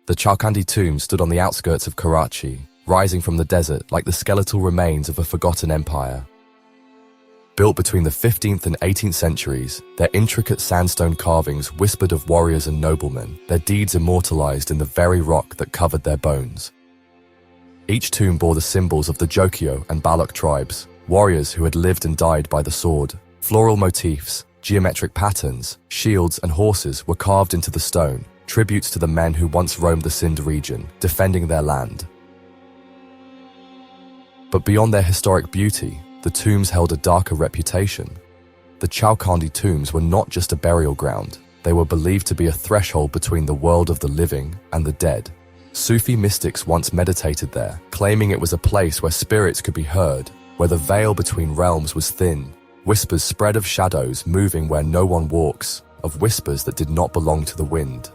The Chaukhandi tomb stood on the outskirts of Karachi, rising from the desert like the skeletal remains of a forgotten empire. Built between the 15th and 18th centuries, their intricate sandstone carvings whispered of warriors and noblemen, their deeds immortalized in the very rock that covered their bones. Each tomb bore the symbols of the Jokyo and Balok tribes, warriors who had lived and died by the sword. Floral motifs, geometric patterns, shields and horses were carved into the stone, tributes to the men who once roamed the Sindh region, defending their land. But beyond their historic beauty, the tombs held a darker reputation. The Chaukhandi tombs were not just a burial ground, they were believed to be a threshold between the world of the living and the dead. Sufi mystics once meditated there, claiming it was a place where spirits could be heard, where the veil between realms was thin. Whispers spread of shadows moving where no one walks, of whispers that did not belong to the wind.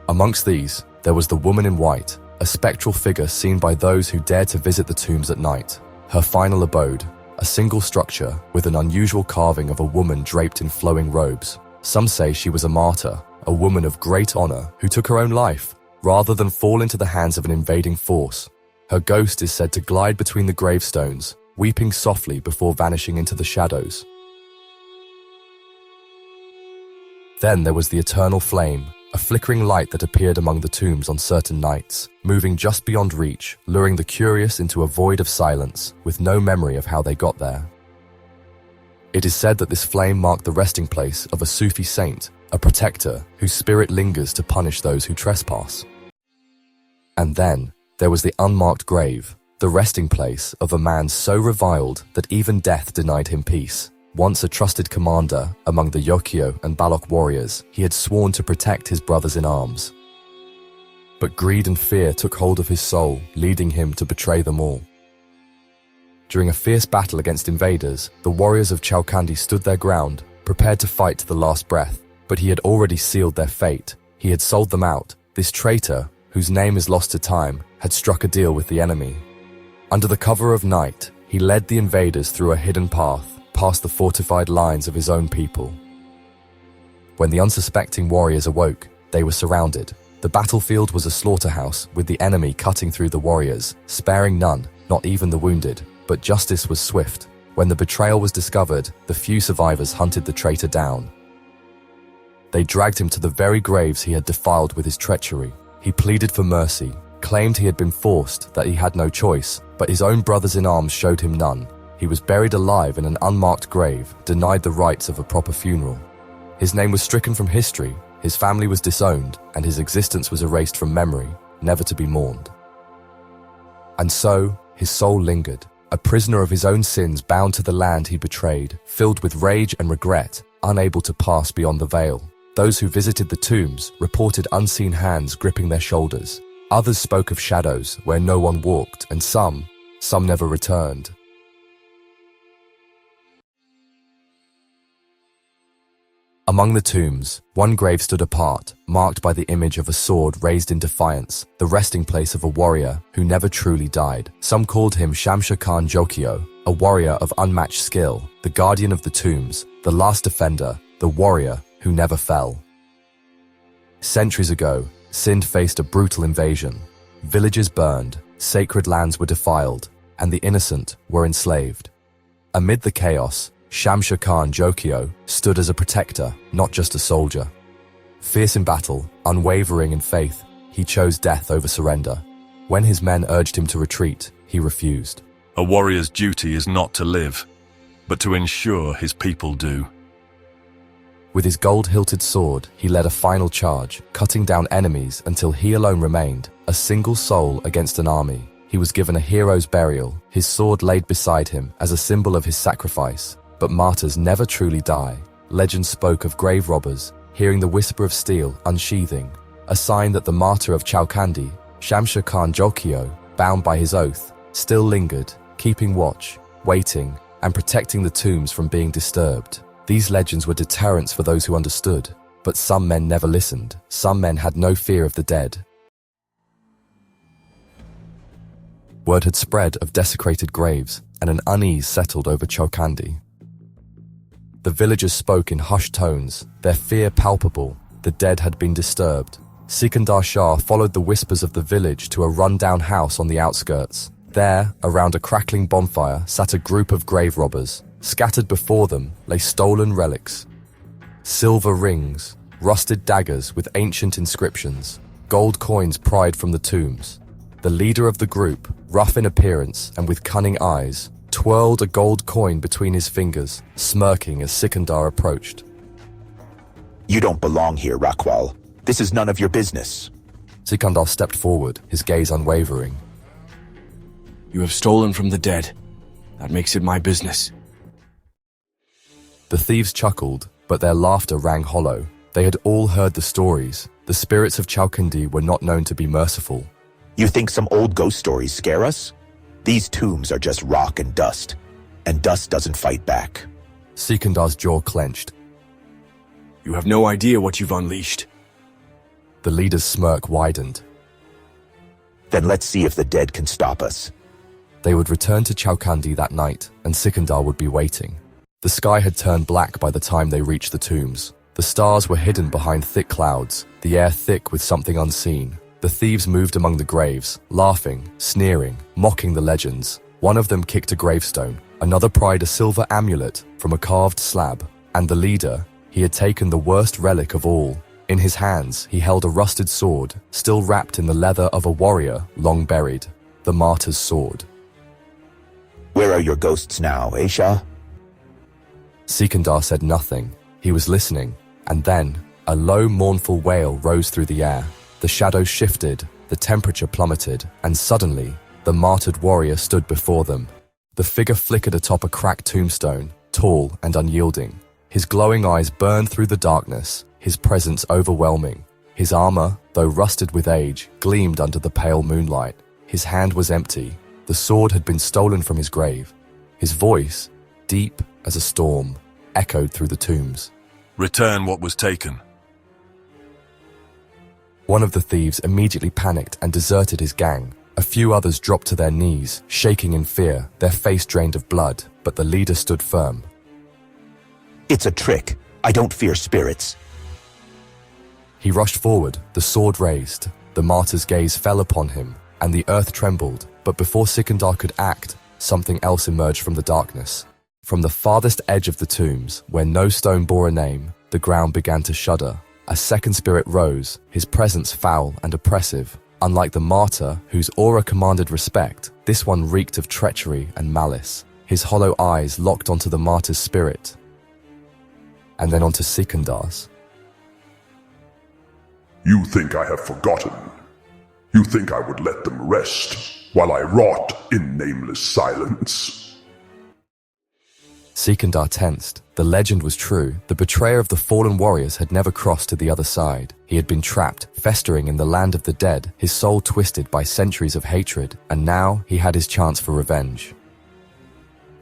Amongst these, there was the woman in white, a spectral figure seen by those who dared to visit the tombs at night. Her final abode, a single structure with an unusual carving of a woman draped in flowing robes. Some say she was a martyr, a woman of great honor who took her own life, rather than fall into the hands of an invading force. Her ghost is said to glide between the gravestones, weeping softly before vanishing into the shadows. Then there was the eternal flame, a flickering light that appeared among the tombs on certain nights, moving just beyond reach, luring the curious into a void of silence, with no memory of how they got there. It is said that this flame marked the resting place of a Sufi saint, a protector whose spirit lingers to punish those who trespass. And then, there was the unmarked grave, the resting place of a man so reviled that even death denied him peace. Once a trusted commander among the Jokyo and Balok warriors, he had sworn to protect his brothers in arms. But greed and fear took hold of his soul, leading him to betray them all. During a fierce battle against invaders, the warriors of Chaukhandi stood their ground, prepared to fight to the last breath. But he had already sealed their fate. He had sold them out. This traitor, whose name is lost to time, had struck a deal with the enemy. Under the cover of night, he led the invaders through a hidden path, past the fortified lines of his own people. When the unsuspecting warriors awoke, they were surrounded. The battlefield was a slaughterhouse, with the enemy cutting through the warriors, sparing none, not even the wounded. But justice was swift. When the betrayal was discovered, the few survivors hunted the traitor down. They dragged him to the very graves he had defiled with his treachery. He pleaded for mercy, claimed he had been forced, that he had no choice, but his own brothers in arms showed him none. He was buried alive in an unmarked grave, denied the rites of a proper funeral. His name was stricken from history, his family was disowned, and his existence was erased from memory, never to be mourned. And so, his soul lingered, a prisoner of his own sins bound to the land he betrayed, filled with rage and regret, unable to pass beyond the veil. Those who visited the tombs reported unseen hands gripping their shoulders. Others spoke of shadows where no one walked, and some never returned. Among the tombs, one grave stood apart, marked by the image of a sword raised in defiance, the resting place of a warrior who never truly died. Some called him Shamshir Khan Jokyo, a warrior of unmatched skill, the guardian of the tombs, the last defender, the warrior who never fell. Centuries ago, Sindh faced a brutal invasion. Villages burned, sacred lands were defiled, and the innocent were enslaved. Amid the chaos, Shamshir Khan Jokyo stood as a protector, not just a soldier. Fierce in battle, unwavering in faith, he chose death over surrender. When his men urged him to retreat, he refused. A warrior's duty is not to live, but to ensure his people do. With his gold-hilted sword, he led a final charge, cutting down enemies until he alone remained, a single soul against an army. He was given a hero's burial, his sword laid beside him as a symbol of his sacrifice. But martyrs never truly die. Legend spoke of grave robbers, hearing the whisper of steel unsheathing, a sign that the martyr of Chaukhandi, Shamshir Khan Jokyo, bound by his oath, still lingered, keeping watch, waiting, and protecting the tombs from being disturbed. These legends were deterrents for those who understood, but some men never listened. Some men had no fear of the dead. Word had spread of desecrated graves, and an unease settled over Chaukhandi. The villagers spoke in hushed tones, their fear palpable. The dead had been disturbed. Sikandar Shah followed the whispers of the village to a run-down house on the outskirts. There, around a crackling bonfire, sat a group of grave robbers. Scattered before them lay stolen relics. Silver rings, rusted daggers with ancient inscriptions, gold coins pried from the tombs. The leader of the group, rough in appearance and with cunning eyes, twirled a gold coin between his fingers, smirking as Sikandar approached. You don't belong here, Rakwal. This is none of your business. Sikandar stepped forward, his gaze unwavering. You have stolen from the dead. That makes it my business. The thieves chuckled, but their laughter rang hollow. They had all heard the stories. The spirits of Chaukhandi were not known to be merciful. You think some old ghost stories scare us? These tombs are just rock and dust doesn't fight back. Sikandar's jaw clenched. You have no idea what you've unleashed. The leader's smirk widened. Then let's see if the dead can stop us. They would return to Chaukhandi that night, and Sikandar would be waiting. The sky had turned black by the time they reached the tombs. The stars were hidden behind thick clouds, the air thick with something unseen. The thieves moved among the graves, laughing, sneering, mocking the legends. One of them kicked a gravestone, another pried a silver amulet from a carved slab, and the leader, he had taken the worst relic of all. In his hands, he held a rusted sword, still wrapped in the leather of a warrior long buried, the martyr's sword. Where are your ghosts now, Shah? Sikandar said nothing. He was listening, and then a low, mournful wail rose through the air. The shadows shifted, the temperature plummeted, and suddenly, the martyred warrior stood before them. The figure flickered atop a cracked tombstone, tall and unyielding. His glowing eyes burned through the darkness, his presence overwhelming. His armor, though rusted with age, gleamed under the pale moonlight. His hand was empty. The sword had been stolen from his grave. His voice, deep as a storm, echoed through the tombs. Return what was taken. One of the thieves immediately panicked and deserted his gang. A few others dropped to their knees, shaking in fear, their face drained of blood, but the leader stood firm. It's a trick. I don't fear spirits. He rushed forward, the sword raised. The martyr's gaze fell upon him, and the earth trembled. But before Sikandar could act, something else emerged from the darkness. From the farthest edge of the tombs, where no stone bore a name, the ground began to shudder. A second spirit rose, his presence foul and oppressive. Unlike the martyr, whose aura commanded respect, this one reeked of treachery and malice. His hollow eyes locked onto the martyr's spirit, and then onto Sikandar's. You think I have forgotten? You think I would let them rest while I rot in nameless silence? Sikandar tensed. The legend was true. The betrayer of the fallen warriors had never crossed to the other side. He had been trapped, festering in the land of the dead, his soul twisted by centuries of hatred, and now he had his chance for revenge.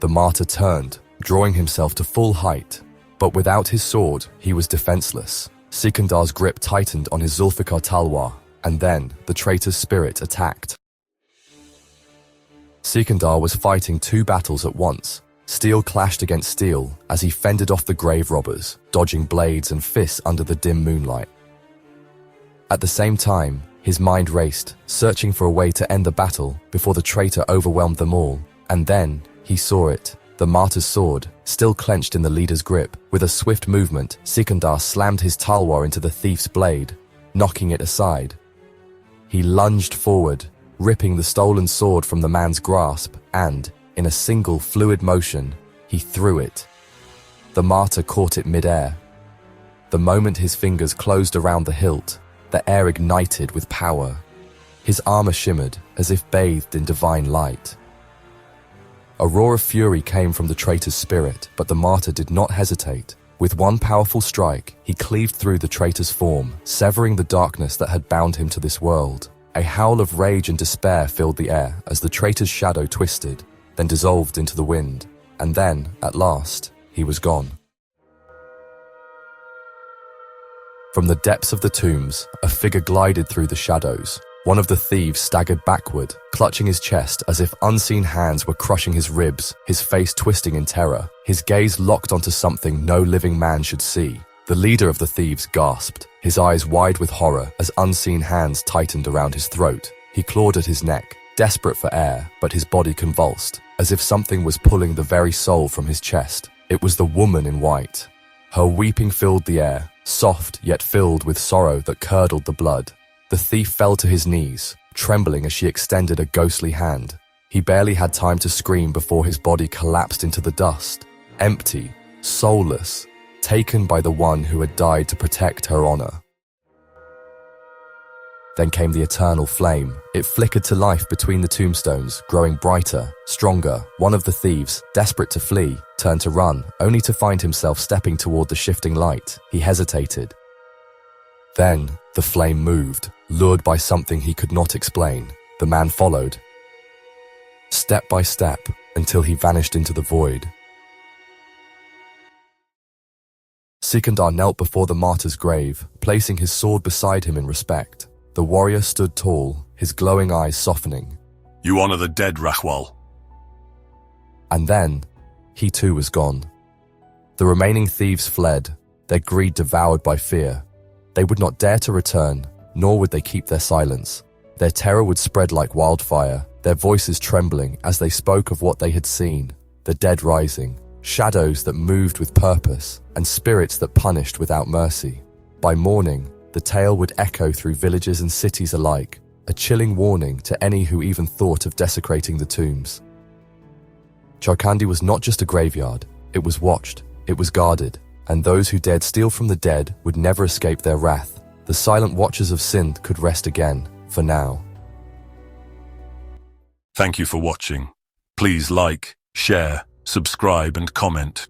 The martyr turned, drawing himself to full height. But without his sword, he was defenseless. Sikandar's grip tightened on his Zulfikar talwar, and then the traitor's spirit attacked. Sikandar was fighting two battles at once. Steel clashed against steel as he fended off the grave robbers, dodging blades and fists under the dim moonlight. At the same time, his mind raced, searching for a way to end the battle before the traitor overwhelmed them all. And then, he saw it. The martyr's sword, still clenched in the leader's grip. With a swift movement, Sikandar slammed his talwar into the thief's blade, knocking it aside. He lunged forward, ripping the stolen sword from the man's grasp, and, in a single fluid motion, he threw it. The martyr caught it mid-air. The moment his fingers closed around the hilt, the air ignited with power. His armor shimmered as if bathed in divine light. A roar of fury came from the traitor's spirit, but the martyr did not hesitate. With one powerful strike, he cleaved through the traitor's form, severing the darkness that had bound him to this world. A howl of rage and despair filled the air as the traitor's shadow twisted, then dissolved into the wind. And then, at last, he was gone. From the depths of the tombs, a figure glided through the shadows. One of the thieves staggered backward, clutching his chest as if unseen hands were crushing his ribs, his face twisting in terror, his gaze locked onto something no living man should see. The leader of the thieves gasped. his eyes wide with horror as unseen hands tightened around his throat. He clawed at his neck, desperate for air, but his body convulsed, as if something was pulling the very soul from his chest. It was the woman in white. Her weeping filled the air, soft yet filled with sorrow that curdled the blood. The thief fell to his knees, trembling as she extended a ghostly hand. He barely had time to scream before his body collapsed into the dust, empty, soulless, taken by the one who had died to protect her honor. Then came the eternal flame. It flickered to life between the tombstones, growing brighter, stronger. One of the thieves, desperate to flee, turned to run, only to find himself stepping toward the shifting light. He hesitated. Then, the flame moved, lured by something he could not explain. The man followed, step by step, until he vanished into the void. Sikandar knelt before the martyr's grave, placing his sword beside him in respect. The warrior stood tall, his glowing eyes softening. You honor the dead, Rahwal. And then, he too was gone. The remaining thieves fled, their greed devoured by fear. They would not dare to return, nor would they keep their silence. Their terror would spread like wildfire, their voices trembling as they spoke of what they had seen, the dead rising, shadows that moved with purpose, and spirits that punished without mercy. By morning, the tale would echo through villages and cities alike, a chilling warning to any who even thought of desecrating the tombs. Chaukhandi was not just a graveyard, it was watched, it was guarded, and those who dared steal from the dead would never escape their wrath. The silent watchers of Sindh could rest again, for now. Thank you for watching. Please like, share, subscribe and comment.